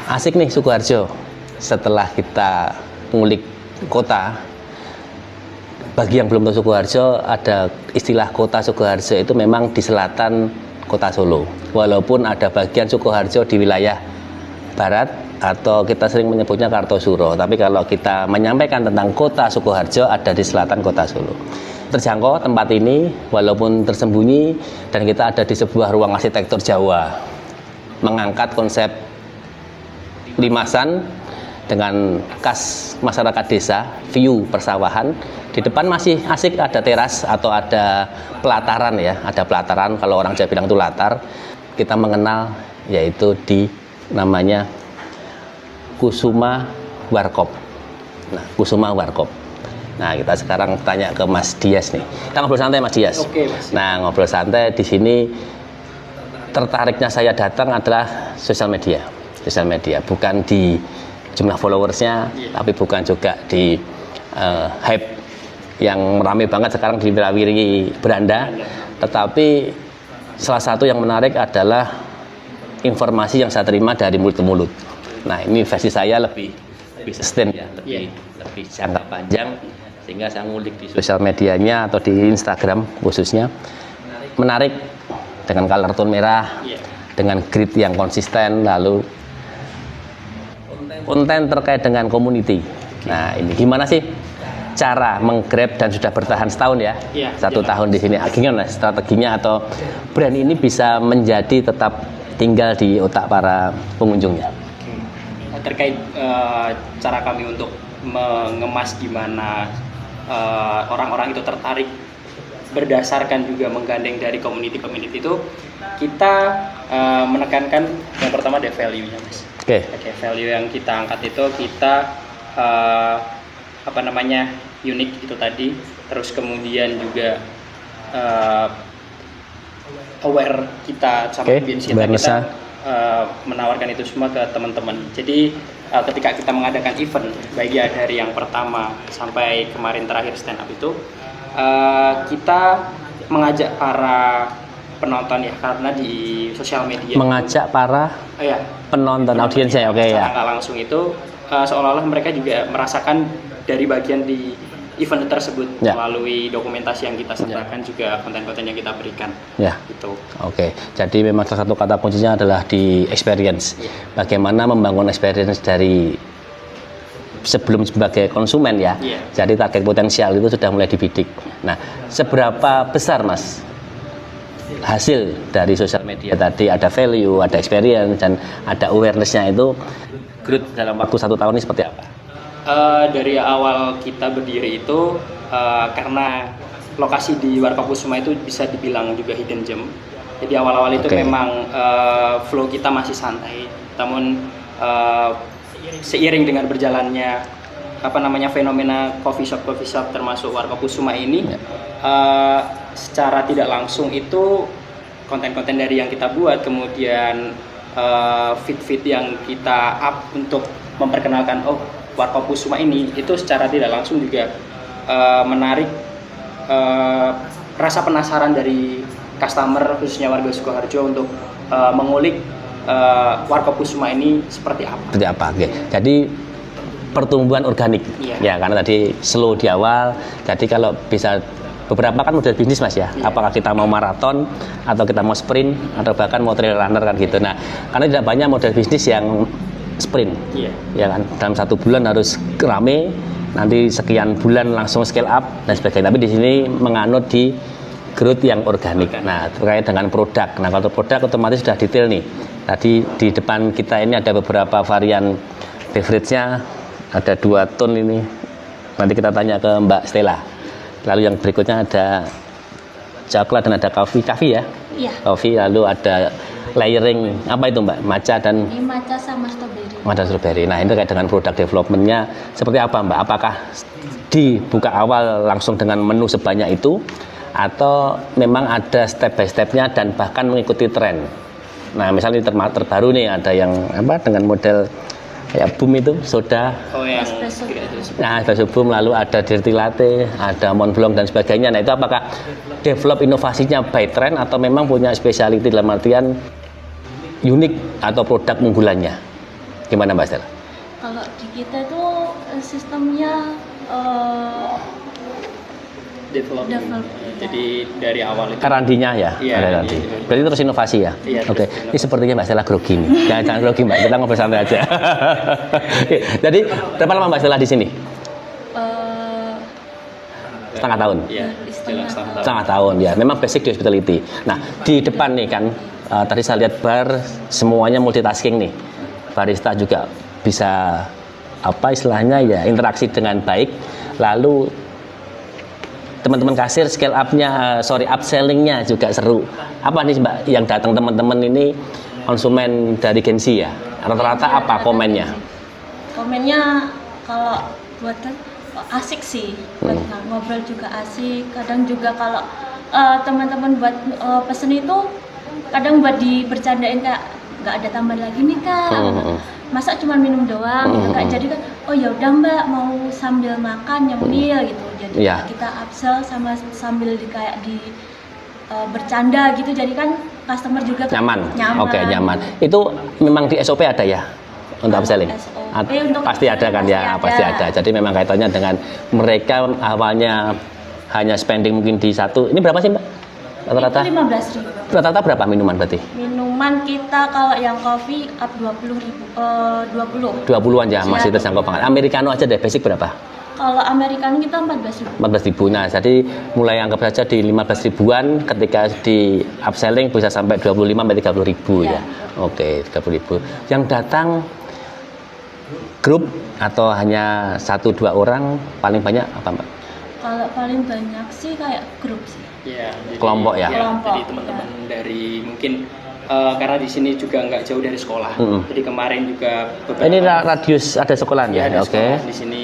Asik nih Sukoharjo. Setelah kita ngulik kota, bagi yang belum tahu Sukoharjo, ada istilah kota Sukoharjo itu memang di selatan kota Solo. Walaupun ada bagian Sukoharjo di wilayah barat atau kita sering menyebutnya Kartosuro, tapi kalau kita menyampaikan tentang kota Sukoharjo ada di selatan kota Solo. Terjangkau tempat ini walaupun tersembunyi, dan kita ada di sebuah ruang arsitektur Jawa, mengangkat konsep limasan dengan khas masyarakat desa, view persawahan. Di depan masih asik, ada teras atau ada pelataran ya, ada pelataran, kalau orang Jawa bilang itu latar. Kita mengenal yaitu di namanya Kusuma Warkop. Nah, Kusuma Warkop. Nah, kita sekarang tanya ke Mas Dias nih. Kita ngobrol santai Mas Dias. Oke, Mas. Nah, ngobrol santai di sini, tertariknya saya datang adalah sosial media. Sosial media, bukan di jumlah followersnya, tapi bukan juga di hype yang ramai banget sekarang di wirawiri beranda, tetapi salah satu yang menarik adalah informasi yang saya terima dari mulut ke mulut. Nah, ini versi saya lebih sustain ya, lebih jangka panjang, sehingga saya ngulik di sosial medianya atau di Instagram khususnya. Menarik dengan color tone merah, dengan grid yang konsisten, lalu konten terkait dengan community. Nah, ini gimana sih cara menggrab dan sudah bertahan setahun ya? Satu tahun di sini. Gimana strateginya atau brand ini bisa menjadi tetap tinggal di otak para pengunjungnya? Terkait cara kami untuk mengemas gimana orang-orang itu tertarik berdasarkan juga menggandeng dari community itu, kita menekankan yang pertama ada value-nya, Mas. Oke, value yang kita angkat itu kita unik itu tadi, terus kemudian juga aware kita sama audiens kita menawarkan itu semua ke teman-teman. Jadi ketika kita mengadakan event, baik ya dari yang pertama sampai kemarin terakhir stand up itu, kita mengajak para penonton ya, karena di sosial media mengajak para penonton audiensnya, nggak langsung itu seolah-olah mereka juga merasakan dari bagian di event tersebut melalui dokumentasi yang kita sertakan, juga konten-konten yang kita berikan. Gitu. Oke, jadi memang salah satu kata kuncinya adalah di experience. Bagaimana membangun experience dari sebelum sebagai konsumen ya. Jadi target potensial itu sudah mulai dibidik. Nah, seberapa besar Mas hasil dari sosial media tadi? Ada value, ada experience, dan ada awareness-nya itu growth dalam waktu 1 tahun ini seperti apa? Dari awal kita berdiri itu, karena lokasi di Warkop Kusuma itu bisa dibilang juga hidden gem. Jadi awal-awal itu memang flow kita masih santai, namun seiring dengan berjalannya fenomena coffee shop termasuk Warkop Kusuma ini, secara tidak langsung itu konten-konten dari yang kita buat, kemudian feed yang kita up untuk memperkenalkan Warkop Kusuma ini, itu secara tidak langsung juga menarik rasa penasaran dari customer, khususnya warga Sukoharjo, untuk mengulik Warkop Kusuma ini seperti apa. Oke. Jadi pertumbuhan organik ya, karena tadi slow di awal. Jadi kalau bisa, beberapa kan model bisnis Mas ya, apakah kita mau maraton atau kita mau sprint atau bahkan mau trail runner kan gitu. Nah, karena tidak banyak model bisnis yang sprint, ya kan, dalam 1 bulan harus rame, nanti sekian bulan langsung scale up dan sebagainya. Tapi di sini menganut di growth yang organik. Nah, terkait dengan produk. Nah, kalau produk otomatis sudah detail nih. Tadi di depan kita ini ada beberapa varian beverage-nya, ada 2 tone ini. Nanti kita tanya ke Mbak Stella. Lalu yang berikutnya ada coklat dan ada coffee ya? Iya. Coffee, lalu ada layering, apa itu Mbak? Matcha dan matcha sama strawberry. Matcha strawberry. Nah, ini terkait dengan produk development-nya seperti apa Mbak? Apakah dibuka awal langsung dengan menu sebanyak itu, atau memang ada step by step-nya dan bahkan mengikuti tren? Nah, misalnya terbaru nih ada yang dengan model kayak boom itu, soda. Espresso boom, lalu ada dirty latte, ada Mont Blanc dan sebagainya. Nah, itu apakah develop inovasinya by trend atau memang punya speciality dalam artian unik atau produk unggulannya? Gimana Mbak Stella? Kalau di kita itu sistemnya Development. Jadi dari awal itu Karantinya ya, Iya, ada nanti. iya. Berarti terus inovasi ya. Iya, Oke, terus ini sepertinya Mbak Stella grogi nih. Jangan grogi Mbak, kita ngobrol santai aja. Jadi berapa lama Mbak Stella di sini? eh, Setengah tahun. Iya, Setengah setengah tahun. Setengah tahun ya. Memang basic di hospitality. Nah di depan nih kan, tadi saya lihat bar semuanya multitasking nih. Barista juga bisa apa istilahnya ya interaksi dengan baik. Lalu teman-teman kasir scale up-nya, upselling-nya juga seru. Apa nih Mbak yang datang teman-teman ini konsumen dari Gensi ya? Rata-rata apa komennya? Komennya kalau buat kan asik sih, buat ngobrol juga asik. Kadang juga kalau teman-teman buat pesen itu kadang buat dibercandain kayak nggak ada tambahan lagi nih kak. Masa cuma minum doang gitu kak. Jadi kan oh ya udah Mbak mau sambil makan nyemil gitu. Jadi Iya. kita upsell sama sambil kayak di bercanda gitu. Jadi kan customer juga Nyaman. nyaman. Oke, nyaman. Itu memang di SOP ada ya untuk upselling? SOP untuk Pasti ada kan ya, pasti ada. Jadi memang kaitannya dengan mereka awalnya hanya spending mungkin di satu. Ini berapa sih Mbak? Rata-rata? Itu 15.000. Rata-rata berapa minuman berarti? Minuman kita kalau yang kopi up 20.000, 20. 20-an ya, masih Iya. terjangkau banget. Americano aja deh, basic berapa? Kalau Americano kita 14.000. 14.000. Nah, jadi mulai anggap saja di 15 ribuan ketika di upselling bisa sampai 25 sampai 30 ribu ya. Ya. Oke, 30 ribu. Yang datang grup atau hanya 1-2 orang paling banyak apa Mbak? Kalau paling banyak sih kayak grup sih. Iya, jadi- Kelompok ya? Kelompok, Jadi teman-teman dari mungkin karena di sini juga nggak jauh dari sekolah. Jadi kemarin juga beberapa Ini radius ada sekolahan ya, ya? ada Oke. sekolah di sini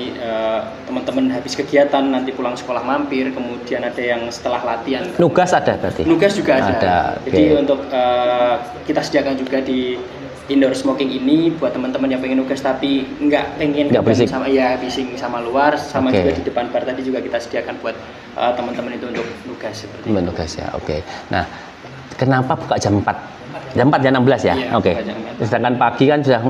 teman-teman habis kegiatan nanti pulang sekolah mampir, kemudian ada yang setelah latihan. Nugas ada berarti? Nugas juga ada. Ada, Jadi oke. untuk kita sediakan juga di indoor smoking ini buat teman-teman yang pengen nugas tapi nggak pengen Nggak berisik. sama ya bising sama luar, sama Oke. juga di depan bar tadi juga kita sediakan buat teman-teman itu untuk nugas seperti itu. Menugas ya, oke. Nah, kenapa buka jam 4? Jam 4 jam 16 ya? Iya, Oke. buka jam 4. Sedangkan pagi kan sudah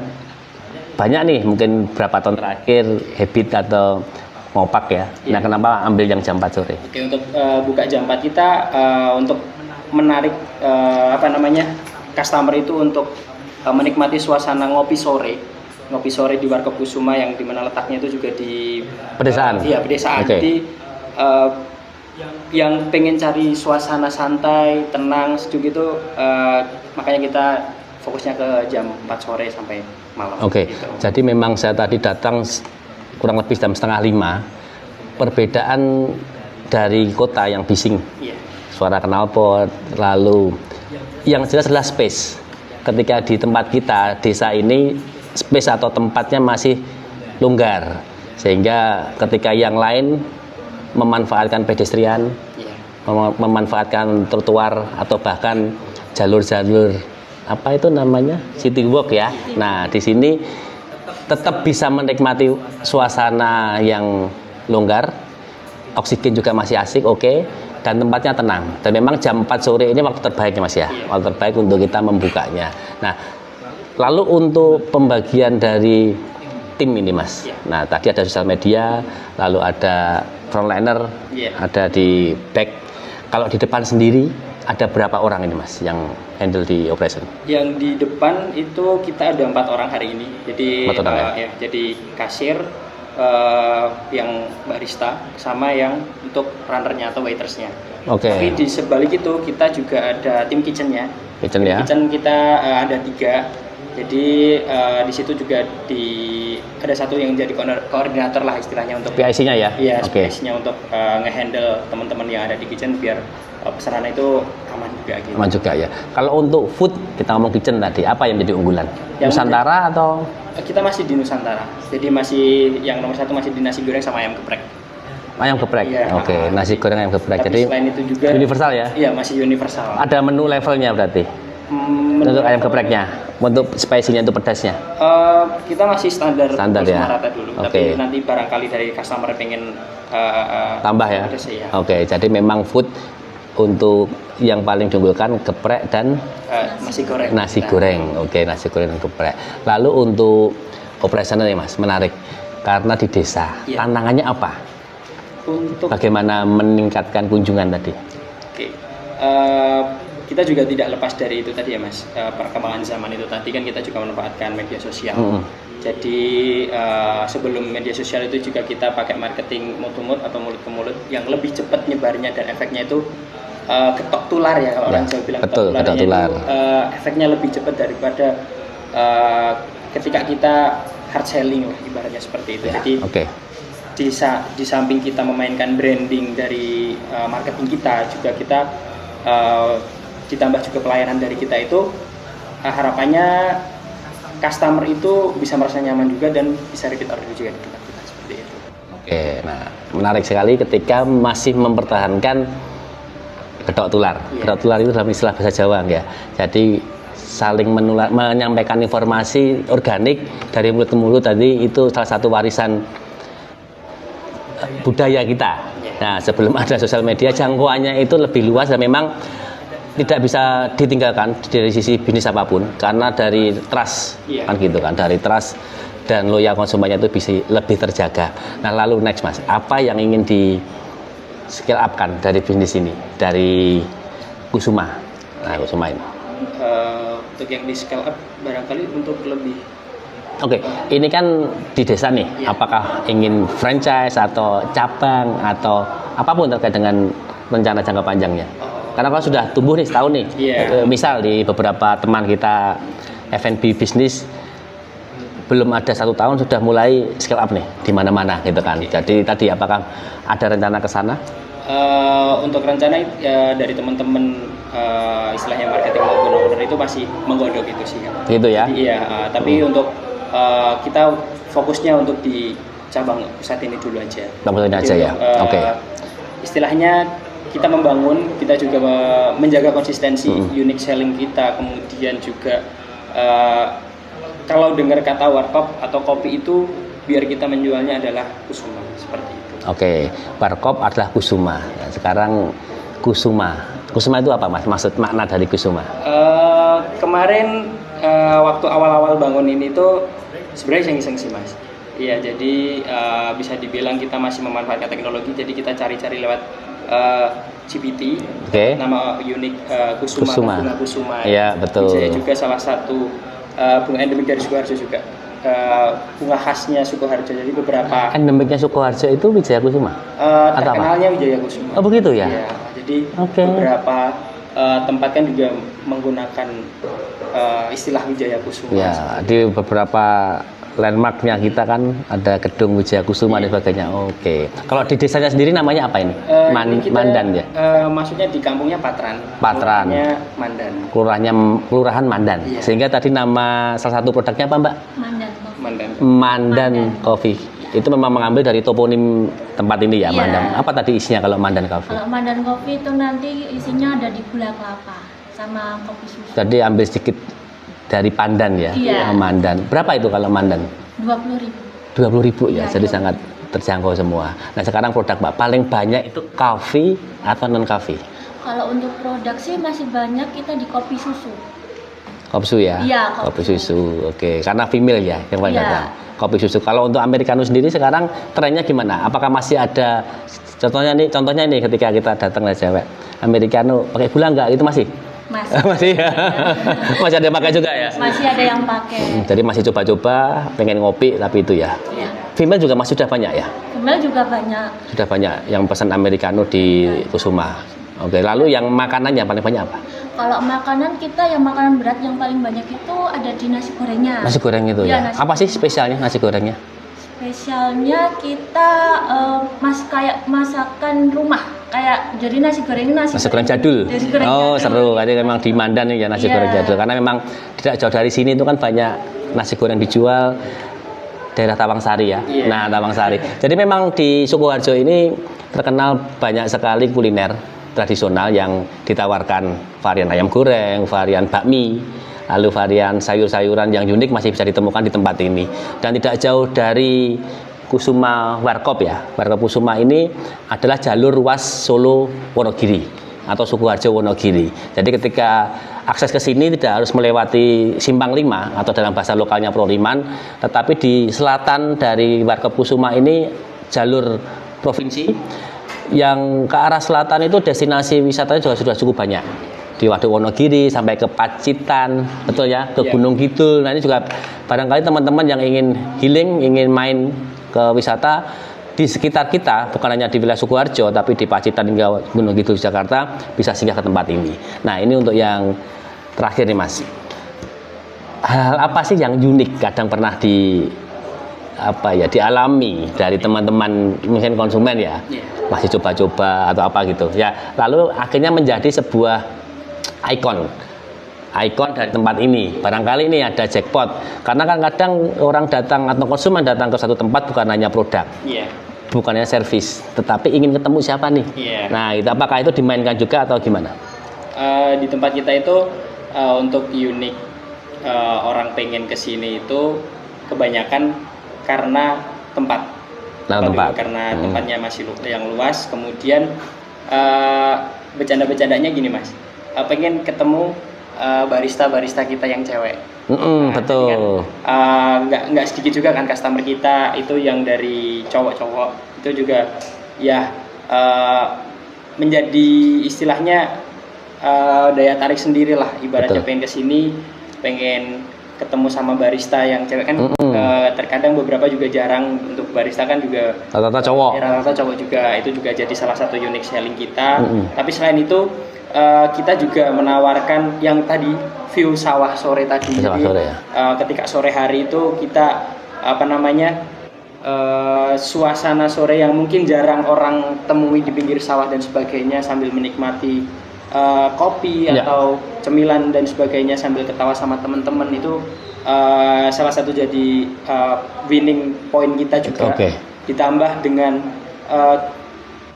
banyak nih, mungkin berapa tahun terakhir habit atau ngopak ya. Nah, Iya. kenapa ambil yang jam 4 sore? Oke, untuk buka jam 4 kita untuk menarik customer itu untuk menikmati suasana ngopi sore di Warkop Kusuma yang dimana letaknya itu juga di Pedesaan? Iya, pedesaan. Oke. Jadi yang pengen cari suasana santai, tenang, sejuk gitu, makanya kita fokusnya ke jam 4 sore sampai malam. Oke, gitu. jadi memang saya tadi datang kurang lebih jam 4:30. Perbedaan dari kota yang bising, Iya. suara knalpot, lalu yang jelas adalah space. Ketika di tempat kita, desa ini space atau tempatnya masih longgar, sehingga ketika yang lain memanfaatkan pedestrian, Iya. memanfaatkan trotoar atau bahkan jalur-jalur apa itu namanya city walk ya. Nah di sini tetap bisa menikmati suasana yang longgar, oksigen juga masih asik, oke, dan tempatnya tenang. Dan memang jam 4 sore ini waktu terbaiknya Mas ya, waktu terbaik untuk kita membukanya. Nah, lalu untuk pembagian dari tim ini Mas. Nah, tadi ada sosial media, lalu ada frontliner, ada di back. Kalau di depan sendiri ada berapa orang ini Mas yang handle di operation? Yang di depan itu kita ada 4 orang hari ini. Jadi 4 orang, ya, jadi kasir, yang barista, sama yang untuk runnernya atau waitersnya. Oke. Tapi di sebalik itu kita juga ada tim kitchennya. Kitchen ya. Kitchen kita ada 3. Jadi di situ juga ada satu yang jadi koordinator lah istilahnya untuk PIC-nya ya? Iya, Oke. space-nya untuk ngehandle teman-teman yang ada di kitchen biar pesanan itu aman juga gitu. Aman juga ya. Kalau untuk food, kita ngomong kitchen tadi, apa yang menjadi unggulan? Yang Nusantara atau? Kita masih di Nusantara. Jadi masih yang nomor 1 masih di nasi goreng sama ayam geprek. Ayam geprek? Iya. Oke, nasi goreng ayam geprek. Tapi Jadi selain itu juga universal ya? Iya, masih universal. Ada menu levelnya berarti? Untuk ayam gepreknya? Untuk spicy-nya, untuk pedasnya? Kita masih standar Standar ya? rata dulu. Oke. Tapi nanti barangkali dari customer pengen Tambah ya? pedas, ya. Oke, jadi memang food untuk yang paling diunggulkan geprek dan nasi goreng. Nasi goreng, oke, nasi goreng dan geprek. Lalu untuk operasional nih Mas, menarik. Karena di desa, Iya. tantangannya apa? Untuk Bagaimana meningkatkan kunjungan tadi? Oke, kita juga tidak lepas dari itu tadi ya Mas, perkembangan zaman itu tadi kan kita juga memanfaatkan media sosial. Jadi sebelum media sosial itu juga kita pakai marketing mouth to mouth atau mulut ke mulut yang lebih cepat nyebarnya dan efeknya itu ketok tular ya kalau orang Jawa bilang. Betul, ketok tular. Efeknya lebih cepat daripada ketika kita hard selling lah ibaratnya seperti itu. Ya, Jadi oke. di samping kita memainkan branding dari marketing kita, juga kita ditambah juga pelayanan dari kita itu harapannya customer itu bisa merasa nyaman juga dan bisa repeat order juga di tempat kita seperti itu. Oke, nah menarik sekali ketika masih mempertahankan ketok tular. Iya. Ketok tular itu dalam istilah bahasa Jawa ya. Jadi saling menyampaikan informasi organik dari mulut ke mulut tadi itu salah satu warisan budaya kita. Nah, sebelum ada sosial media jangkauannya itu lebih luas dan memang tidak bisa ditinggalkan dari sisi bisnis apapun karena dari trust kan gitu kan, dari trust dan loyal konsumennya itu bisa lebih terjaga. Nah, lalu next Mas, apa yang ingin di scale up kan dari bisnis ini, dari Kusuma? Nah, Kusuma ini. Untuk yang di scale up barangkali untuk lebih Oke, ini kan di desa nih. Iya. Apakah ingin franchise atau cabang atau apapun terkait dengan rencana jangka panjangnya? Karena kalau sudah tumbuh nih setahun nih, Iya. misal di beberapa teman kita F&B bisnis belum ada 1 tahun sudah mulai scale up nih di mana-mana gitu kan. Jadi tadi apakah ada rencana ke sana? untuk rencana dari teman-teman istilahnya marketing maupun owner itu masih menggodok itu sih. Gitu ya. Jadi, iya, tapi untuk kita fokusnya untuk di cabang pusat ini dulu aja. Cabang ini Jadi aja ya? untuk, Oke. Istilahnya kita membangun, kita juga menjaga konsistensi unique selling kita, kemudian juga kalau dengar kata warkop atau kopi itu biar kita menjualnya adalah Kusuma seperti itu. Oke, warkop adalah Kusuma. Nah, sekarang Kusuma. Kusuma itu apa Mas? Maksud makna dari Kusuma? Kemarin waktu awal-awal bangun ini tuh sebenarnya iseng-iseng sih Mas. Iya, jadi bisa dibilang kita masih memanfaatkan teknologi, jadi kita cari-cari lewat GPT, Oke. nama unik Kusuma. Bunga Kusuma. Iya, betul. Saya juga salah satu bunga endemik dari Sukoharjo juga. Bunga khasnya Sukoharjo, jadi beberapa Endemiknya Sukoharjo itu Wijaya Kusuma? Atau apa? terkenalnya Wijaya Kusuma. Oh begitu ya? Iya, jadi Oke. beberapa tempat kan juga menggunakan istilah Wijaya Kusuma. Ya, di beberapa landmarknya kita kan ada gedung Wijaya Kusuma dan sebagainya. Oke. Kalau di desanya sendiri namanya apa ini? Ini kita, Mandan ya? Maksudnya di kampungnya Patran. Patran. Kelurahannya Mandan. Kelurahan Mandan. Iya. Sehingga tadi nama salah satu produknya apa Mbak? Mandan. Mandan. Mandan Coffee. Itu memang mengambil dari toponim tempat ini ya, Iya. Mandan. Apa tadi isinya kalau Mandan Coffee? Kalau Mandan Coffee itu nanti isinya ada di gula kelapa sama kopi susu. Jadi ambil sedikit dari pandan ya, Iya. Mandan. Berapa itu kalau Mandan? 20.000. 20.000 ya, Iya, jadi 20.000. sangat terjangkau semua. Nah sekarang produk Mbak paling banyak itu coffee atau non coffee? Kalau untuk produk sih masih banyak kita di kopi susu. Kopi susu ya? Iya, kopi kopi susu. Oke, karena female ya yang paling Iya. datang. Kopi susu. Kalau untuk americano sendiri sekarang trennya gimana? Apakah masih ada contohnya nih ketika kita datang ke cewek americano pakai gula nggak? Itu masih? Masih ya? Masih ada yang pakai juga ya? Masih ada yang pakai. Jadi masih coba-coba pengen ngopi tapi itu ya. Ya. Female juga masih sudah banyak ya? Female juga banyak. Sudah banyak yang pesan americano di Kusuma. Oke, lalu yang makanannya paling banyak apa? Kalau makanan kita yang makanan berat yang paling banyak itu ada di nasi gorengnya. Nasi goreng itu Iya, ya. nasi Apa sih spesialnya nasi gorengnya? Spesialnya kita kayak masakan rumah. Kayak jadi nasi goreng Nasi goreng jadul. Nasi goreng Oh, jadul. seru. Jadi memang di Mandan ya nasi Iya. goreng jadul karena memang tidak jauh dari sini itu kan banyak nasi goreng dijual daerah Tawangsari ya. Iya. Nah, Tawangsari. Jadi memang di Sukoharjo ini terkenal banyak sekali kuliner tradisional yang ditawarkan varian ayam goreng, varian bakmi, lalu varian sayur-sayuran yang unik masih bisa ditemukan di tempat ini. Dan tidak jauh dari Kusuma Warkop ya. Warkop Kusuma ini adalah jalur ruas Solo Wonogiri. atau Sukoharjo Wonogiri. Jadi ketika akses ke sini tidak harus melewati Simpang 5 atau dalam bahasa lokalnya Proriman, tetapi di selatan dari Warkopkusuma ini jalur provinsi yang ke arah selatan itu destinasi wisatanya juga sudah cukup banyak. Di Waduk Wonogiri sampai ke Pacitan, betul ya, ke Gunung Kidul. Nah ini juga barangkali teman-teman yang ingin healing, ingin main ke wisata di sekitar kita, bukan hanya di wilayah Sukoharjo, tapi di Pacitan hingga Gunung Kidul Jakarta bisa singgah ke tempat ini. Nah ini untuk yang terakhir nih Mas. Hal apa sih yang unik kadang pernah dialami dari teman-teman mungkin konsumen ya, masih coba-coba atau apa gitu ya, lalu akhirnya menjadi sebuah ikon dari tempat ini. Barangkali ini ada jackpot, karena kan kadang orang datang atau konsumen datang ke satu tempat bukan hanya produk, bukan hanya servis, tetapi ingin ketemu siapa nih. Nah itu apakah itu dimainkan juga atau gimana? Di tempat kita itu untuk unik, orang pengen kesini itu kebanyakan karena tempat. Karena tempatnya masih yang luas. Kemudian bercanda-bercandanya gini Mas, pengen ketemu barista kita yang cewek. Betul. Kan, nggak sedikit juga kan customer kita itu yang dari cowok-cowok, itu juga ya menjadi istilahnya daya tarik sendiri lah, ibaratnya. Pengen kesini, pengen ketemu sama barista yang cewek kan. Terkadang beberapa juga jarang, untuk barista kan juga rata-rata cowok. Rata-rata cowok juga, itu juga jadi salah satu unique selling kita. Tapi selain itu kita juga menawarkan yang tadi view sawah sore tadi. Ketika sore hari itu kita suasana sore yang mungkin jarang orang temui di pinggir sawah dan sebagainya, sambil menikmati kopi atau cemilan dan sebagainya sambil ketawa sama teman-teman, itu salah satu jadi winning point kita juga. Ditambah dengan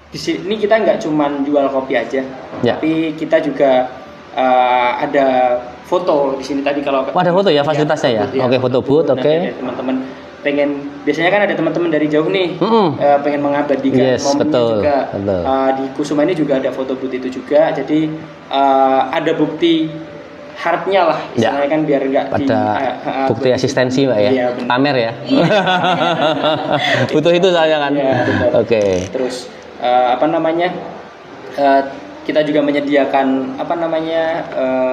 di sini kita nggak cuma jual kopi aja, tapi kita juga ada foto di sini tadi. Kalau ada foto ya, fasilitasnya ya. Foto booth. Teman-teman biasanya kan ada teman-teman dari jauh nih, pengen mengabadikan momen juga. Di Kusuma ini juga ada foto booth itu juga, jadi ada bukti hardnya lah istilahnya kan, biar nggak bukti asistensi Mbak ya, pamer ya. Butuh itu saya kan. Terus kita juga menyediakan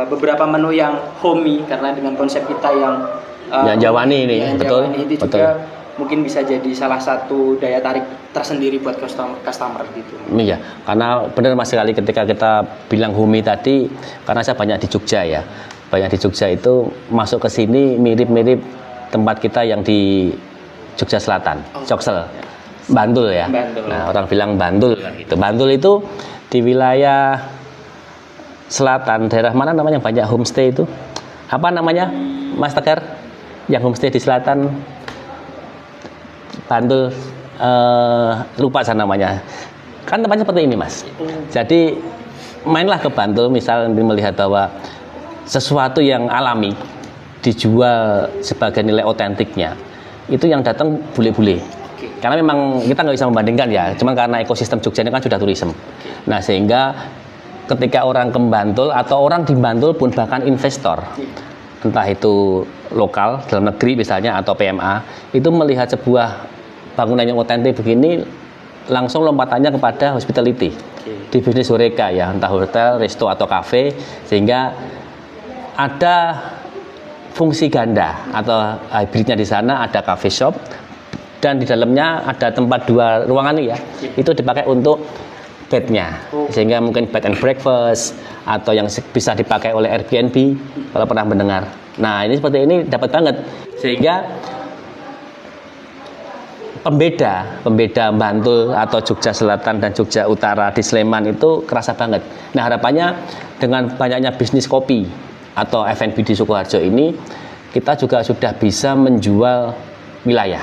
beberapa menu yang homey, karena dengan konsep kita yang Jawani ini, betul. Itu juga mungkin bisa jadi salah satu daya tarik tersendiri buat customer gitu. Iya, karena benar Mas sekali ketika kita bilang homey tadi, karena saya banyak di Jogja ya. Banyak di Jogja itu masuk ke sini mirip-mirip tempat kita yang di Jogja Selatan, Joksel. Bantul ya. Nah, orang bilang Bantul kan gitu. Bantul itu di wilayah selatan, daerah mana namanya banyak homestay itu? Apa namanya, Mas Tegar? Yang homestay di selatan Bantul, lupa saya namanya. Kan tempatnya seperti ini Mas. Jadi mainlah ke Bantul, misal melihat bahwa sesuatu yang alami dijual sebagai nilai otentiknya, itu yang datang bule-bule. Karena memang kita nggak bisa membandingkan ya, cuman karena ekosistem Jogja ini kan sudah turisme. Nah sehingga ketika orang ke Bantul atau orang di Bantul pun, bahkan investor, entah itu lokal dalam negeri misalnya atau PMA, itu melihat sebuah bangunan yang otentik begini, langsung lompatannya kepada hospitality, di bisnis horeca ya, entah hotel, resto atau kafe, sehingga ada fungsi ganda atau hybridnya di sana. Ada cafe shop dan di dalamnya ada tempat 2 ruangan ya, itu dipakai untuk bednya, sehingga mungkin bed and breakfast atau yang bisa dipakai oleh Airbnb kalau pernah mendengar. Nah ini seperti ini dapat banget, sehingga pembeda Bantul atau Jogja Selatan dan Jogja Utara di Sleman itu kerasa banget. Nah harapannya dengan banyaknya bisnis kopi atau F&B di Sukoharjo ini, kita juga sudah bisa menjual wilayah.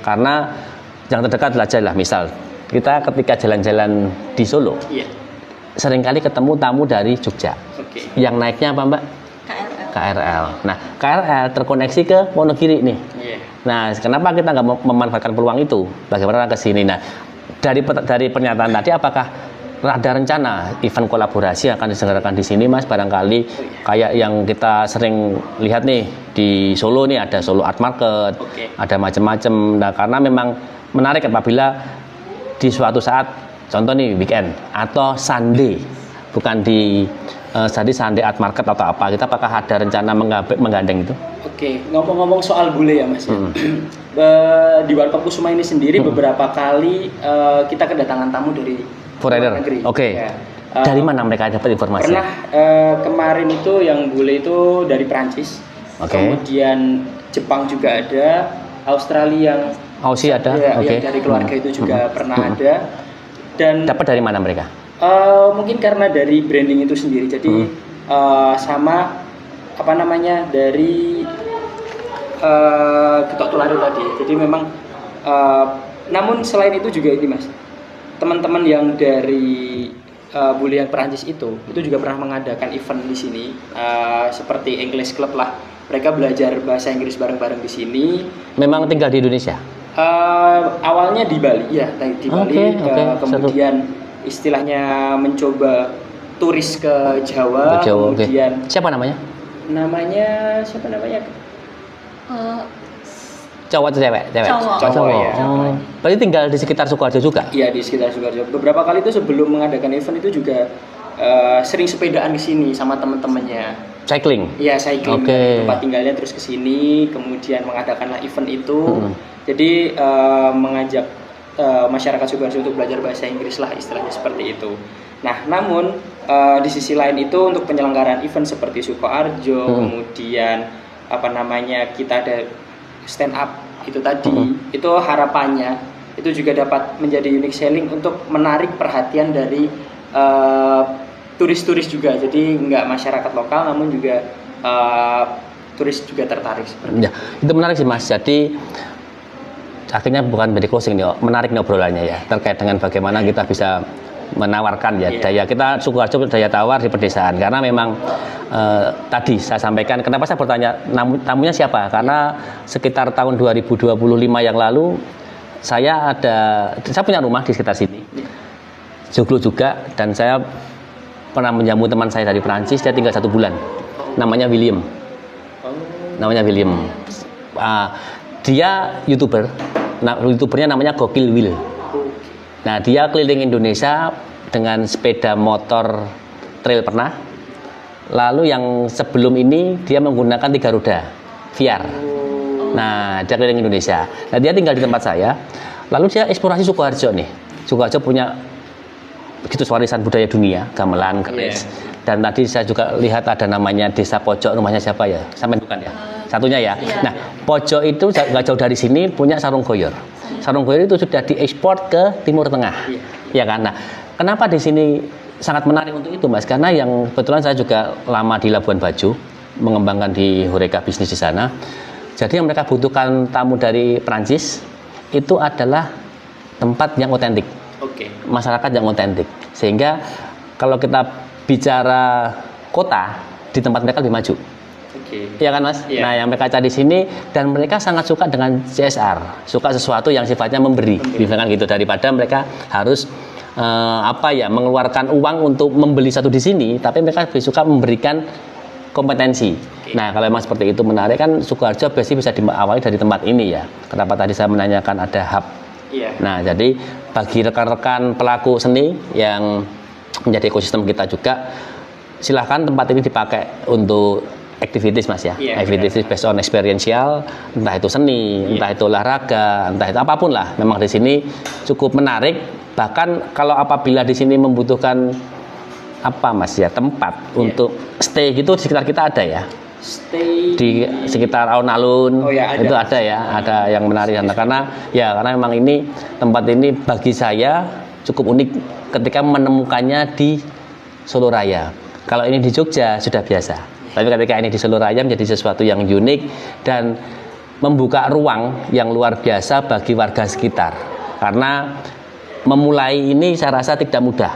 Karena yang terdekat aja lah, misal kita ketika jalan-jalan di Solo, seringkali ketemu tamu dari Jogja. Yang naiknya apa Mbak? KRL. Nah KRL terkoneksi ke Wonogiri nih. Nah, kenapa kita nggak memanfaatkan peluang itu? Bagaimana ke sini? Nah, dari pernyataan tadi, apakah ada rencana event kolaborasi yang akan diselenggarakan di sini Mas, barangkali kayak yang kita sering lihat nih di Solo nih, ada Solo Art Market, ada macam-macam. Nah, karena memang menarik apabila di suatu saat, contoh nih weekend atau Sunday, bukan di Sunday Art Market atau apa, kita apakah ada rencana menggandeng itu? Oke, ngomong-ngomong soal bule ya Mas. Di Warkop Kusuma ini sendiri beberapa kali kita kedatangan tamu dari foreigner. Oke. Ya. Dari mana mereka dapat informasi? Pernah kemarin itu yang bule itu dari Prancis. Kemudian Jepang juga ada, Australia yang Aussie ada. yang dari keluarga itu juga pernah ada. Dan dapat dari mana mereka? Mungkin karena dari branding itu sendiri. Jadi sama apa namanya dari Getok Tulare tadi. Jadi memang namun selain itu juga ini Mas, teman-teman yang dari bule yang Perancis itu juga pernah mengadakan event di sini, seperti English Club lah. Mereka belajar bahasa Inggris bareng-bareng di sini. Memang tinggal di Indonesia? Awalnya di Bali, ya di Bali. Kemudian istilahnya mencoba turis ke Jawa. Kemudian siapa namanya? Siapa namanya? Cowok atau cewek? Cowok ya. Berarti tinggal di sekitar Sukoharjo juga? Iya, di sekitar Sukoharjo. Beberapa kali itu sebelum mengadakan event itu juga sering sepedaan ke sini sama teman-temannya. Cycling? Iya, cycling. Tempat tinggalnya terus ke sini, kemudian mengadakanlah event itu. Jadi mengajak masyarakat Sukoharjo untuk belajar bahasa Inggris lah, istilahnya seperti itu. Nah, namun di sisi lain itu untuk penyelenggaraan event seperti Sukoharjo, kemudian kita ada stand up itu tadi, itu harapannya itu juga dapat menjadi unique selling untuk menarik perhatian dari turis-turis juga. Jadi nggak masyarakat lokal, namun juga turis juga tertarik seperti ya, itu menarik sih Mas. Jadi akhirnya bukan menjadi closing nih, menarik nih obrolannya ya, terkait dengan bagaimana kita bisa menawarkan ya daya kita Sukoharjo, daya tawar di pedesaan. Karena memang tadi saya sampaikan, kenapa saya bertanya tamunya siapa, karena sekitar tahun 2025 yang lalu saya punya rumah di sekitar sini, Joglo juga, dan saya pernah menjamu teman saya dari Perancis. Dia tinggal 1 bulan, namanya William. Dia YouTuber. YouTubernya namanya Gokil Will. Nah, dia keliling Indonesia dengan sepeda motor trail pernah. Lalu yang sebelum ini dia menggunakan 3 roda VR. Nah, dia keliling Indonesia. Nah, dia tinggal di tempat saya. Lalu dia eksplorasi Sukoharjo nih. Sukoharjo punya begitu warisan budaya dunia, gamelan, keris. Dan tadi saya juga lihat ada namanya Desa Pojok, rumahnya siapa ya? Sampai bukan ya? Satunya ya. Nah, Pojok itu nggak jauh dari sini punya sarung goyor. Sarung goyor itu sudah diekspor ke Timur Tengah, ya kan? Nah, kenapa di sini sangat menarik untuk itu, Mas? Karena yang kebetulan saya juga lama di Labuan Bajo, mengembangkan di Horeca bisnis di sana. Jadi yang mereka butuhkan tamu dari Prancis itu adalah tempat yang otentik, masyarakat yang otentik. Sehingga kalau kita bicara kota, di tempat mereka lebih maju. Iya kan Mas? Nah, yang mereka cari di sini, dan mereka sangat suka dengan CSR, suka sesuatu yang sifatnya memberi. Misalkan gitu, daripada mereka harus mengeluarkan uang untuk membeli satu di sini, tapi mereka lebih suka memberikan kompetensi. Nah, kalau memang seperti itu menarik kan, Sukoharjo biasanya bisa diawali dari tempat ini ya. Kenapa tadi saya menanyakan ada hub? Nah, jadi bagi rekan-rekan pelaku seni yang menjadi ekosistem kita juga, silahkan tempat ini dipakai untuk activities Mas ya, activities based on experiential, entah itu seni, entah itu olahraga, entah itu apapun lah. Memang di sini cukup menarik. Bahkan kalau apabila di sini membutuhkan tempat untuk stay gitu, di sekitar kita ada ya. Di sekitar alun-alun itu ada ya, ada yang menarik karena memang ini tempat ini bagi saya cukup unik ketika menemukannya di Solo Raya. Kalau ini di Jogja sudah biasa. Tapi ketika ini di Solo Raya menjadi sesuatu yang unik dan membuka ruang yang luar biasa bagi warga sekitar. Karena memulai ini saya rasa tidak mudah.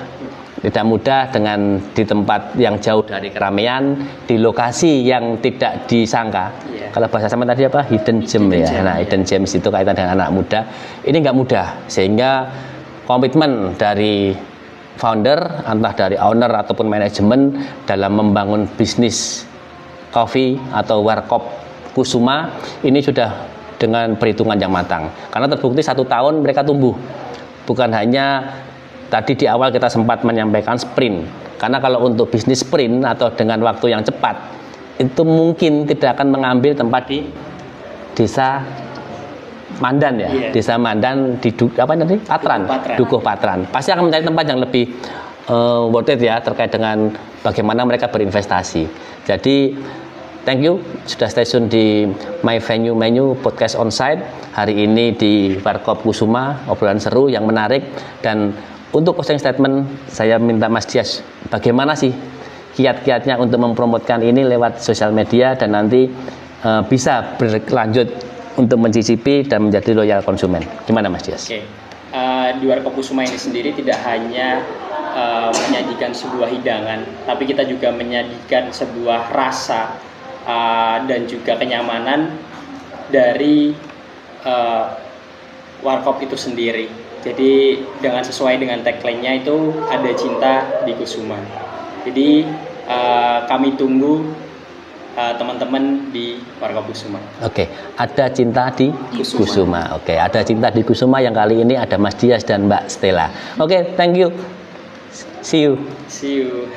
Tidak mudah dengan di tempat yang jauh dari keramaian, di lokasi yang tidak disangka. Kalau bahasa sama tadi hidden gem ya. Nah, hidden gems itu kaitan dengan anak muda. Ini nggak mudah, sehingga komitmen dari founder, entah dari owner ataupun manajemen dalam membangun bisnis coffee atau warkop Kusuma ini sudah dengan perhitungan yang matang. Karena terbukti 1 tahun mereka tumbuh. Bukan hanya tadi di awal kita sempat menyampaikan sprint. Karena kalau untuk bisnis sprint atau dengan waktu yang cepat, itu mungkin tidak akan mengambil tempat di desa Mandan ya, desa Mandan di Patran, Dukuh Patran. Pasti akan mencari tempat yang lebih worth it ya terkait dengan bagaimana mereka berinvestasi. Jadi thank you sudah stay tune di My Venue Menu Podcast Onsite hari ini di Warkop Kusuma, obrolan seru yang menarik. Dan untuk closing statement saya minta Mas Dias, bagaimana sih kiat-kiatnya untuk mempromotkan ini lewat sosial media dan nanti bisa berlanjut untuk mencicipi dan menjadi loyal konsumen. Gimana Mas Dias? Oke. Di Warkop Kusuma ini sendiri tidak hanya menyajikan sebuah hidangan, tapi kita juga menyajikan sebuah rasa dan juga kenyamanan dari warkop itu sendiri. Jadi dengan sesuai dengan tagline-nya itu ada cinta di Kusuma. Jadi kami tunggu teman-teman di Warkop Kusuma. Oke, ada cinta di Kusuma. Oke, ada cinta di Kusuma yang kali ini ada Mas Dias dan Mbak Stella. Oke, thank you. See you. See you.